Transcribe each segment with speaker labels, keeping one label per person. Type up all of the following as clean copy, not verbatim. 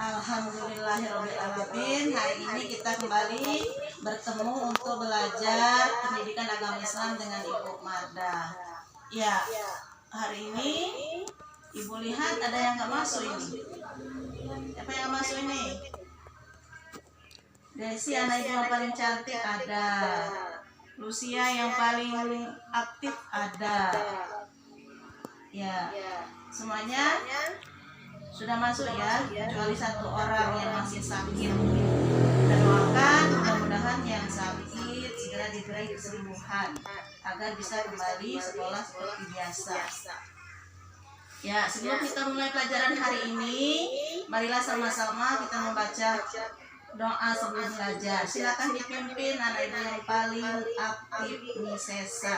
Speaker 1: Alhamdulillahirrahmanirrahim. Hari ini kita kembali bertemu untuk belajar pendidikan agama Islam dengan Ibu Marda. Ya, hari ini Ibu lihat ada yang nggak masuk ini. Siapa yang nggak masuk ini? Desi, anak ibu yang paling cantik ada. Lucia yang paling aktif ada. Ya, semuanya sudah masuk ya, kecuali satu orang yang masih sakit. Kita doakan mudah-mudahan yang sakit segera diberi kesembuhan agar bisa kembali sekolah seperti biasa. Ya, sebelum kita mulai pelajaran hari ini, marilah sama-sama kita membaca doa sebelum belajar. Silakan dipimpin anak ibu yang paling aktif, Nisesa.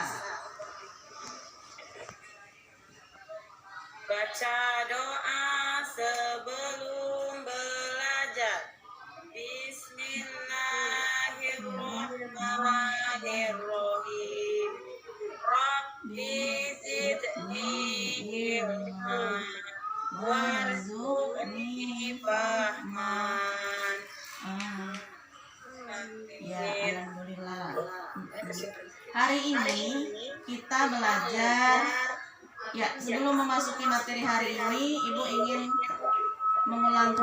Speaker 2: Baca doa sebelum belajar. Bismillahirrahmanirrahim. Rabbi zidni ilma warzuqni fahman.
Speaker 1: Ya, alhamdulillah. Hari ini kita belajar. Ya, sebelum memasuki materi hari ini, Ibu ingin mengulas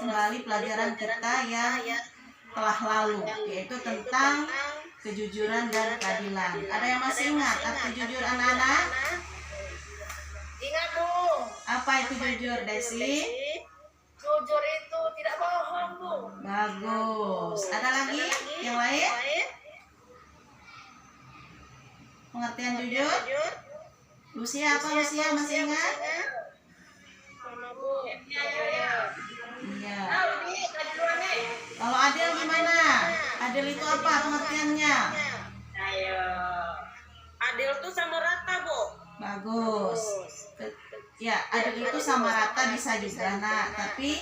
Speaker 1: kembali pelajaran kita yang telah lalu, yaitu tentang kejujuran dan keadilan. Ada yang masih ingat arti jujur, anak-anak?
Speaker 2: Ingat, Bu.
Speaker 1: Apa itu jujur, Desi?
Speaker 2: Jujur itu tidak bohong, Bu.
Speaker 1: Bagus. Ada lagi yang lain? Pengertian jujur? Lucia apa? Lucia masih ingat? Iya. Kalau adil gimana? Adil itu apa pengertiannya?
Speaker 2: Ayo. Adil itu sama rata, Bu.
Speaker 1: Bagus. Ya, adil itu sama rata bisa juga, nak. Tapi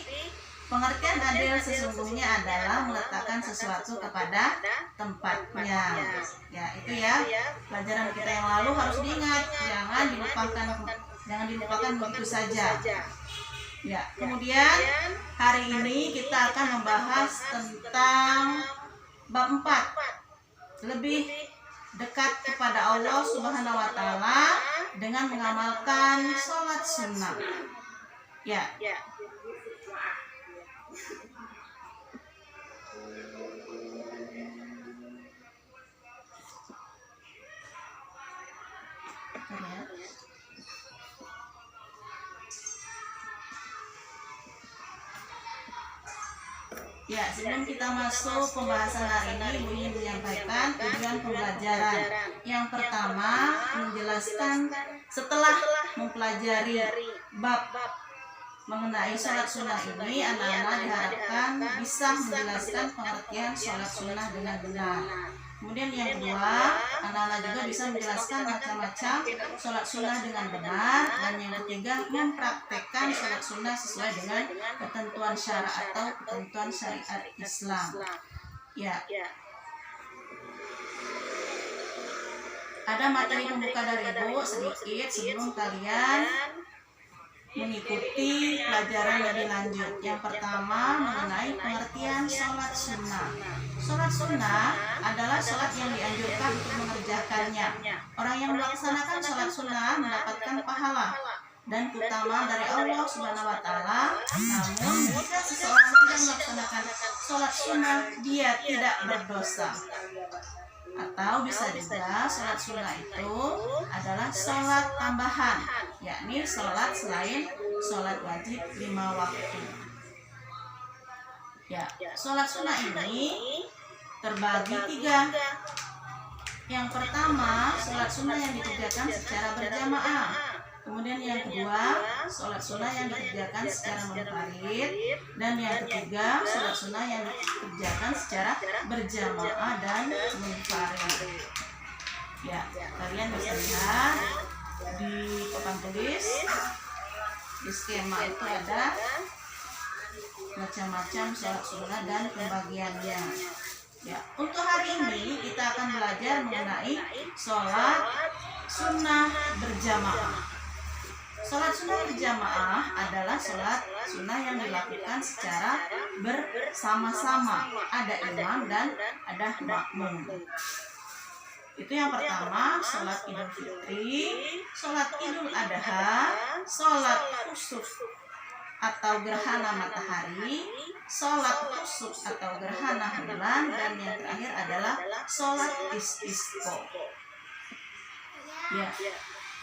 Speaker 1: pengertian adil sesungguhnya adalah meletakkan sesuatu kepada tempatnya. Ya, itu ya. Pelajaran kita yang lalu harus diingat, jangan dilupakan begitu saja. Ya, kemudian hari ini kita akan membahas tentang bab 4. Lebih dekat kepada Allah Subhanahu wa taala dengan mengamalkan sholat sunnah. Ya. Ya, sebelum kita masuk pembahasan hari ini, Ibu ingin menyampaikan tujuan pembelajaran. Yang pertama, menjelaskan setelah mempelajari bab mengenai sholat sunnah ini, anak-anak diharapkan bisa menjelaskan pengertian sholat sunnah dengan benar. Kemudian yang kedua, anak-anak juga bisa menjelaskan macam-macam sholat sunnah dengan benar. Dan yang ketiga, mempraktekkan sholat sunnah sesuai dengan ketentuan syara atau ketentuan syariat Islam. Ya. Ada materi pembuka dari Ibu sedikit sebelum kalian mengikuti pelajaran lebih lanjut. Yang pertama, mengenai pengertian sholat sunnah. Sholat sunnah adalah sholat yang dianjurkan untuk mengerjakannya. Orang yang melaksanakan sholat sunnah mendapatkan pahala dan keutamaan dari Allah Subhanahu wa taala. Namun jika seseorang tidak melaksanakan sholat sunnah, dia tidak berdosa. Atau bisa juga sholat sunnah itu adalah sholat tambahan, yakni sholat selain sholat wajib 5 waktu. Ya, sholat sunnah ini terbagi 3. Yang pertama, sholat sunnah yang dikerjakan secara berjamaah. Kemudian yang kedua, sholat sunnah yang dikerjakan secara munfarid. Dan yang ketiga, sholat sunnah yang dikerjakan secara berjamaah dan munfarid. Ya, kalian bisa lihat di papan tulis, di skema itu ada macam-macam sholat sunnah dan pembagiannya. Ya, untuk hari ini kita akan belajar mengenai sholat sunnah berjamaah. Sholat sunnah berjamaah adalah sholat sunnah yang dilakukan secara bersama-sama. Ada imam dan ada makmum. Itu yang pertama, sholat Idul Fitri, sholat Idul Adha, sholat khusuf atau gerhana matahari, sholat khusuf atau gerhana bulan, dan yang terakhir adalah sholat istisqa. Ya,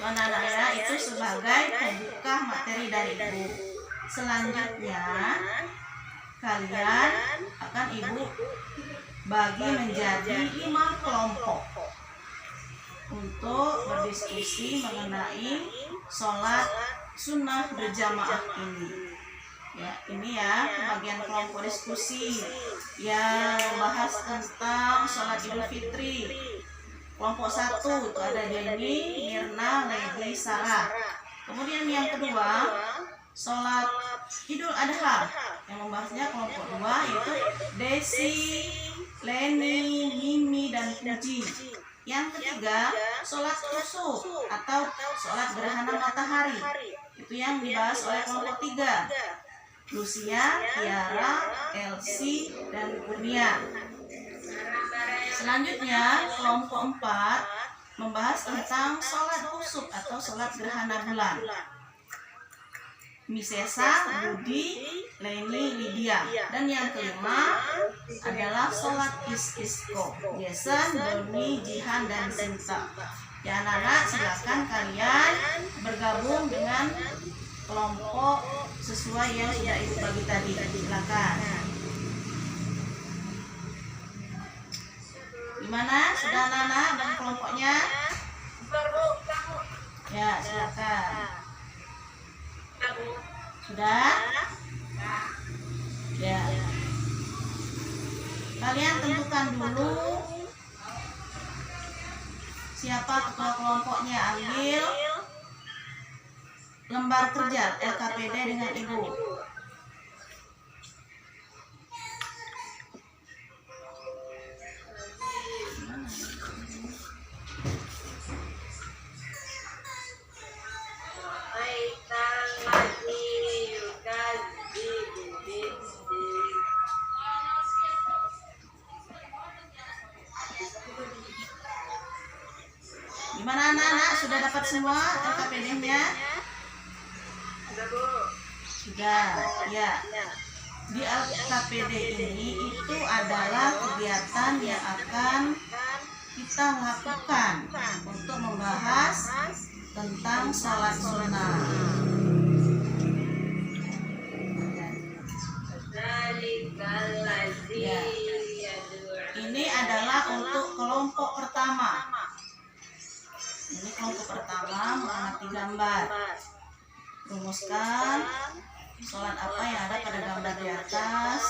Speaker 1: anak-anak ya, itu sebagai pembuka materi dari ibu. Selanjutnya kalian akan ibu bagi menjadi 5 kelompok untuk berdiskusi mengenai sholat sunnah berjamaah ini. Ya, ini ya pembagian kelompok diskusi yang membahas tentang sholat Idul Fitri. Kelompok 1 itu ada Denny, Mirna, Lady, Sarah. Kemudian yang kedua, sholat Idul Adha yang membahasnya kelompok 2 yaitu Desi, Leni, Mimi, dan Puji. Yang ketiga, sholat khusuf atau sholat gerhana matahari. Itu yang dibahas oleh kelompok 3. Lucia, Tiara, Elsie, dan Kurnia. Selanjutnya, kelompok 4 membahas tentang sholat khusuf atau sholat gerhana bulan. Misesa, Budi, Leni, Lydia. Dan yang kelima adalah sholat istisqa. Jason, Doni, Jihan, dan Sinta. Ya anak-anak, silakan kalian bergabung dengan kelompok sesuai yang sudah ibu bagi tadi. Silakan. Gimana? Sudah anak-anak dan kelompoknya? Ya, silakan. Sudah? Ya. Kalian tentukan dulu siapa ketua kelompoknya. Ambil lembar kerja LKPD dengan ibu. Gimana anak-anak? Sudah dapat semua LKPD-nya?
Speaker 2: Sudah, Bu.
Speaker 1: Sudah, ya. Di LKPD ini itu adalah kegiatan yang akan kita lakukan untuk membahas tentang sholat sunnah. Ya. Ini adalah untuk kelompok pertama. Ini kelompok pertama mengamati gambar. Rumuskan sholat apa yang ada pada gambar di atas,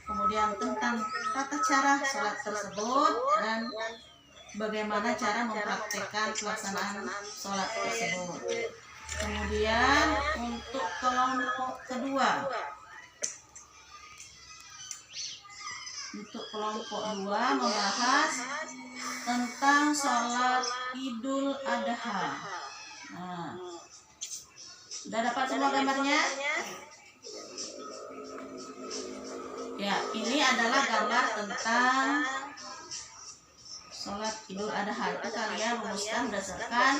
Speaker 1: kemudian tentang tata cara sholat tersebut dan bagaimana cara mempraktikkan pelaksanaan sholat tersebut. Kemudian untuk kelompok kedua, membahas tentang sholat Idul Adha. Nah, sudah dapat semua gambarnya? Ya, ini adalah gambar tentang sholat Idul Adha. Itu kalian rumuskan berdasarkan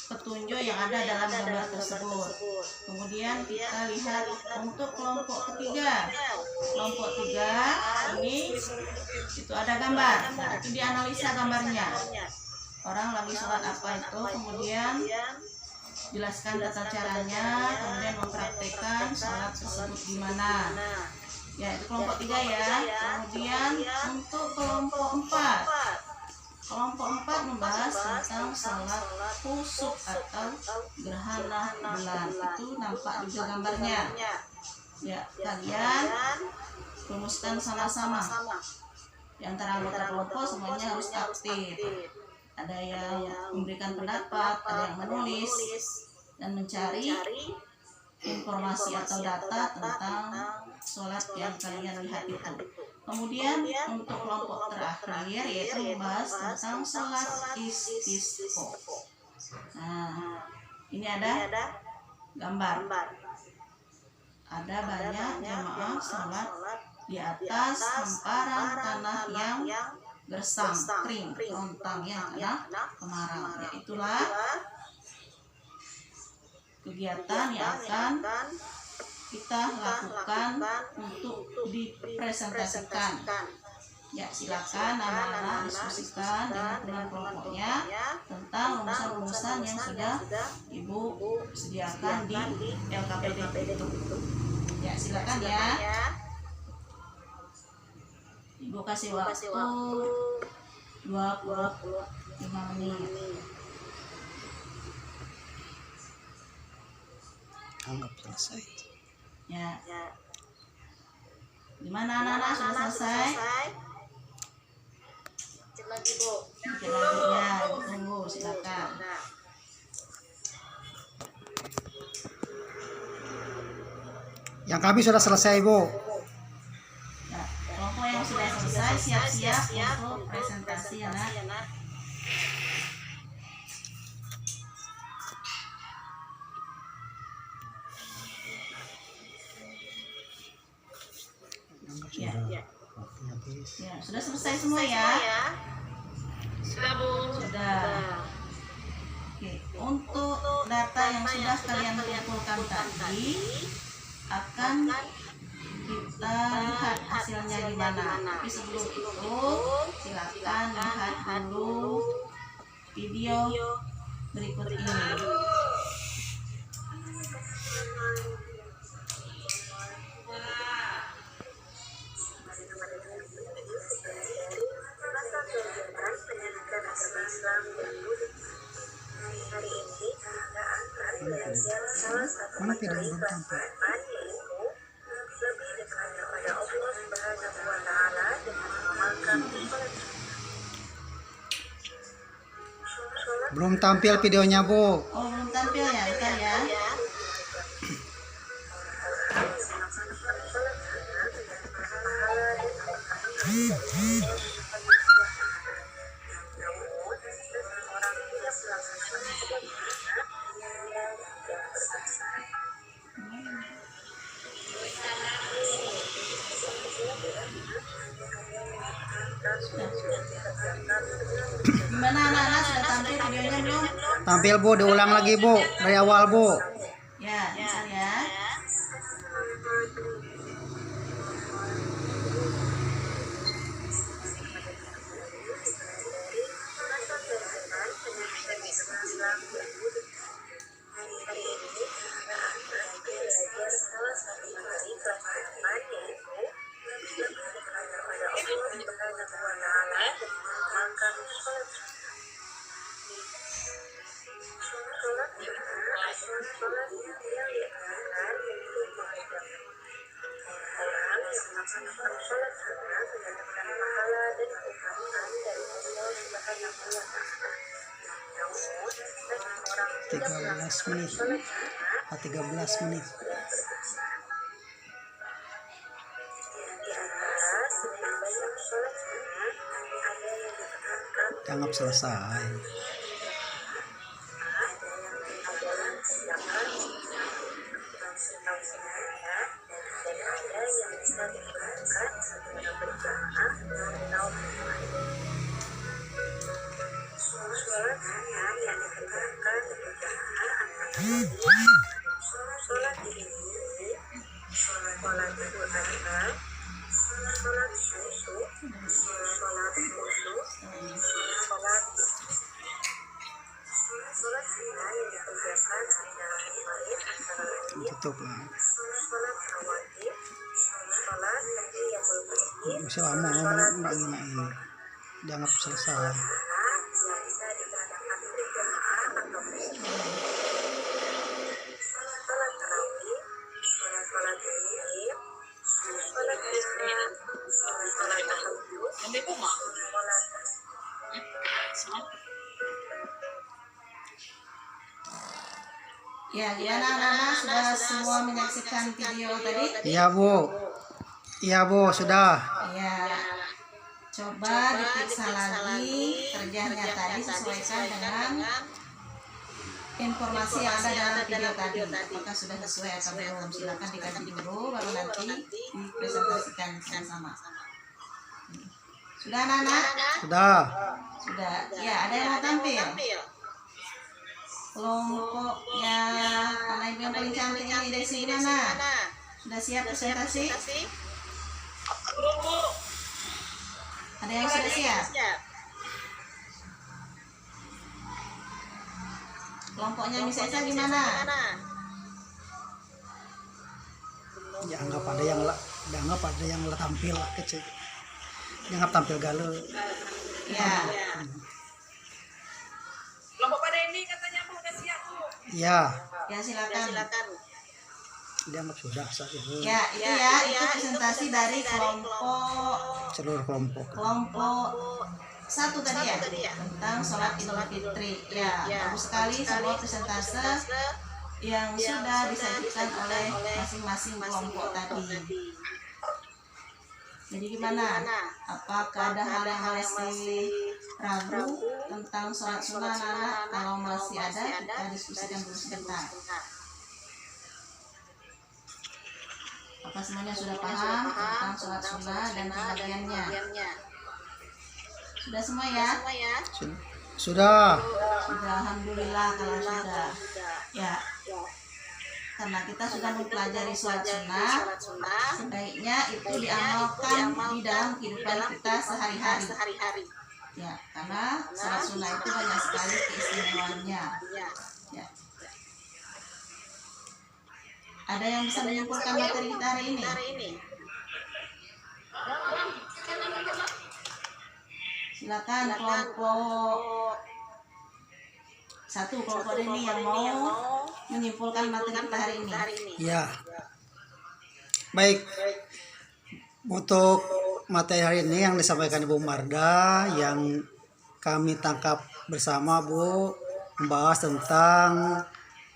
Speaker 1: petunjuk yang ada dalam gambar tersebut. Kemudian kita lihat untuk kelompok ketiga. Kelompok 3 ini itu ada gambar. Nah, itu dianalisa gambarnya. Orang lagi sholat apa itu, kemudian jelaskan tata caranya, kemudian mempraktekkan sholat tersebut di mana. Ya, itu kelompok 3 ya. Kemudian untuk kelompok 4. Kelompok 4 membahas tentang sholat khusuf atau gerhana bulan. Itu nampak juga gambarnya. Ya, kalian rumuskan sama-sama. Di antara anggota kelompok semuanya harus aktif. Ada yang memberikan pendapat, ada yang menulis dan mencari informasi atau data tentang sholat yang kalian lihat itu. Kemudian untuk kelompok terakhir yaitu membahas tentang sholat istisqa. Nah, ini ada gambar. Ada banyak jamaah sholat di atas hamparan tanah yang gersang, kering, lontang yang kena kemarau. Ya, itulah kegiatan yang akan kita lakukan untuk dipresentasikan. Ya, silakan anak-anak diskusikan dengan teman kelompoknya tentang rumusan-rumusan yang sudah Ibu sediakan di LKPD itu. Ya, silakan ya. Ibu kasih waktu 25 menit.
Speaker 3: Anggap selesai.
Speaker 1: Ya. Gimana anak-anak, sudah selesai?
Speaker 2: Cek lagi, Bu.
Speaker 1: Bikin lagi ya, tunggu, silakan.
Speaker 3: Yang kami sudah selesai, Bu.
Speaker 1: Ya, kelompok yang sudah selesai siap-siap untuk presentasi ya, Nak. Ya.
Speaker 3: Waktunya habis.
Speaker 1: Ya, sudah selesai semua ya?
Speaker 2: Sudah, Bu.
Speaker 1: Sudah. Oke, untuk data yang sudah kalian kumpulkan tadi akan kita lihat hasilnya gimana. Tapi sebelum itu silakan lihat dulu video berikut ini.
Speaker 3: Mana video belum tampil? Belum tampil videonya, Bu.
Speaker 1: Oh, belum tampil ya, bentar ya. Gimana anak-anak, sudah tampil videonya belum?
Speaker 3: Tampil, Bu. Diulang lagi, Bu. Dari awal, Bu.
Speaker 1: Ya, bentar ya.
Speaker 3: Tiga 13 menit. 13 menit. Anggap selesai. Tutup lah. Masih lama nggak ini. Dianggap selesai.
Speaker 1: Ya, gimana anak-anak, sudah semua menyaksikan video tadi?
Speaker 3: Iya, Bu. Iya, Bu, sudah.
Speaker 1: Ya, coba diperiksa lagi kerjanya tadi, sesuaikan dengan informasi yang ada dalam video tadi, apakah sudah sesuai atau belum? Silakan dikaji dulu, baru nanti dipresentasikan sama-sama. Sudah anak-anak? Sudah. Ya, ada yang mau tampil? Kelompoknya mana ibu yang paling cantik ini dari sini mana? Sudah siap presentasi? Ada yang sudah siap? Kelompoknya Miss Esa gimana?
Speaker 3: Dianggap ada yang tampil kecil. Dianggap tampil galau.
Speaker 1: Ya.
Speaker 2: Kelompok pada ini katanya mau udah siap, Bu.
Speaker 3: Iya,
Speaker 1: Ya silakan.
Speaker 3: dianggap sudah saat itu.
Speaker 1: Ya, itu presentasi dari kelompok
Speaker 3: Seluruh kelompok.
Speaker 1: satu tadi ya, tentang sholat Idul Fitri. Ya, bagus sekali semua presentase yang sudah disajikan oleh masing-masing kelompok tadi. Jadi gimana? Apakah ada hal yang masih ragu tentang sholat sunnah anak? Kalau masih ada, kita diskusikan dulu sebentar. Apa semuanya sudah paham tentang sholat sunnah dan pembagiannya? Sudah semua ya?
Speaker 3: Sudah.
Speaker 1: Sudah, alhamdulillah kalau sudah. Ya, karena kita sudah mempelajari sholat sunnah, sebaiknya itu diamalkan di dalam kehidupan kita sehari-hari. Ya, karena sholat sunnah itu banyak sekali keistimewaannya. Ya. Ada yang bisa menyimpulkan materi kita hari ini? Silakan kelompok satu, kelompok ini yang mau menyimpulkan materi kita hari ini.
Speaker 3: Ya. Baik. Untuk materi hari ini yang disampaikan Ibu Marda yang kami tangkap bersama, Bu, membahas tentang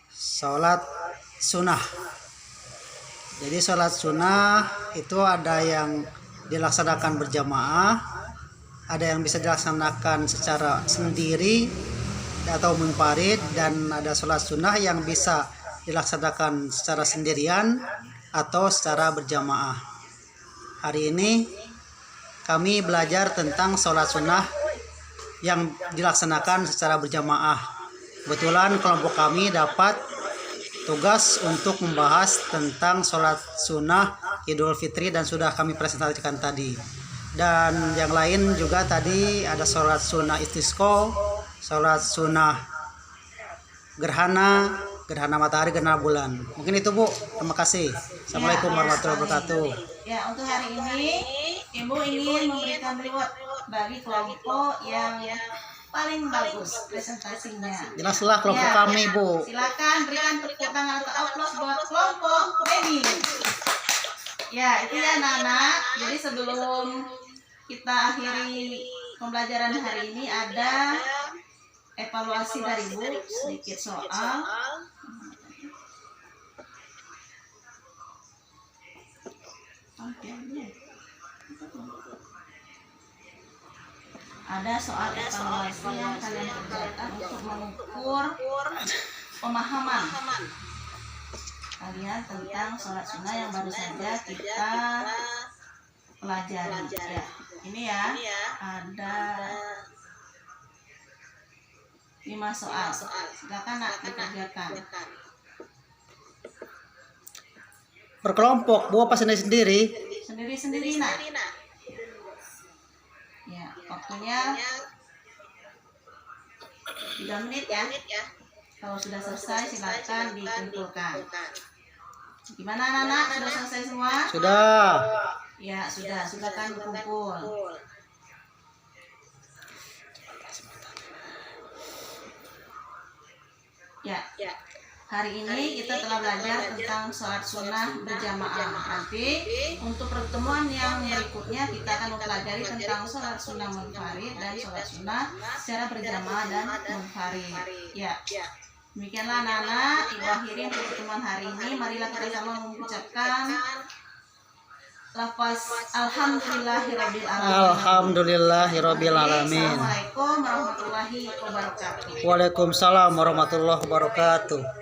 Speaker 3: sholat sunnah. Jadi sholat sunnah itu ada yang dilaksanakan berjamaah, ada yang bisa dilaksanakan secara sendiri atau munfarid, dan ada sholat sunnah yang bisa dilaksanakan secara sendirian atau secara berjamaah. Hari ini kami belajar tentang sholat sunnah yang dilaksanakan secara berjamaah. Kebetulan kelompok kami dapat tugas untuk membahas tentang sholat sunnah Idul Fitri dan sudah kami presentasikan tadi. Dan yang lain juga tadi ada sholat sunnah istisqa, sholat sunnah gerhana matahari, gerhana bulan. Mungkin itu, Bu. Terima kasih. Assalamualaikum warahmatullahi wabarakatuh.
Speaker 1: Ya, untuk hari ini Ibu ingin memberikan reward bagi kelompok yang paling bagus presentasinya.
Speaker 3: Jelaslah kelompok
Speaker 1: Ya,
Speaker 3: kami, Bu.
Speaker 1: Silakan berikan tepuk tangan atau aplaus buat kelompok Baby. Ya, itu ya anak-anak. Jadi sebelum kita akhiri pembelajaran hari ini ada evaluasi dari Bu, sedikit soal. Ada soal evaluasi yang kalian kerjakan untuk mengukur pemahaman kalian tentang sholat sunnah yang baru saja kita pelajari. Ya, ini ya ada 5 soal. Silakan nak dikerjakan.
Speaker 3: Berkelompok, Bu, apa sendiri-sendiri?
Speaker 1: Sendiri-sendiri nak. Ya, waktunya 3 menit ya. Kalau sudah selesai silakan dikumpulkan. Gimana anak-anak? Sudah selesai semua?
Speaker 3: Sudah.
Speaker 1: Ya, sudah. Silakan berkumpul. Ya. Hari ini kita telah belajar tentang sholat sunnah berjamaah. Nanti untuk pertemuan yang berikutnya kita akan mempelajari tentang sholat sunnah munfarid dan sholat sunnah secara berjamaah dan munfarid. Ya, demikianlah anak-anak. Ibu akhirin pertemuan hari ini. Marilah kita sama mengucapkan lafaz alhamdulillahirabbil alamin.
Speaker 3: Alhamdulillahirabbil alamin.
Speaker 1: Assalamualaikum warahmatullahi wabarakatuh.
Speaker 3: Waalaikumsalam warahmatullahi wabarakatuh.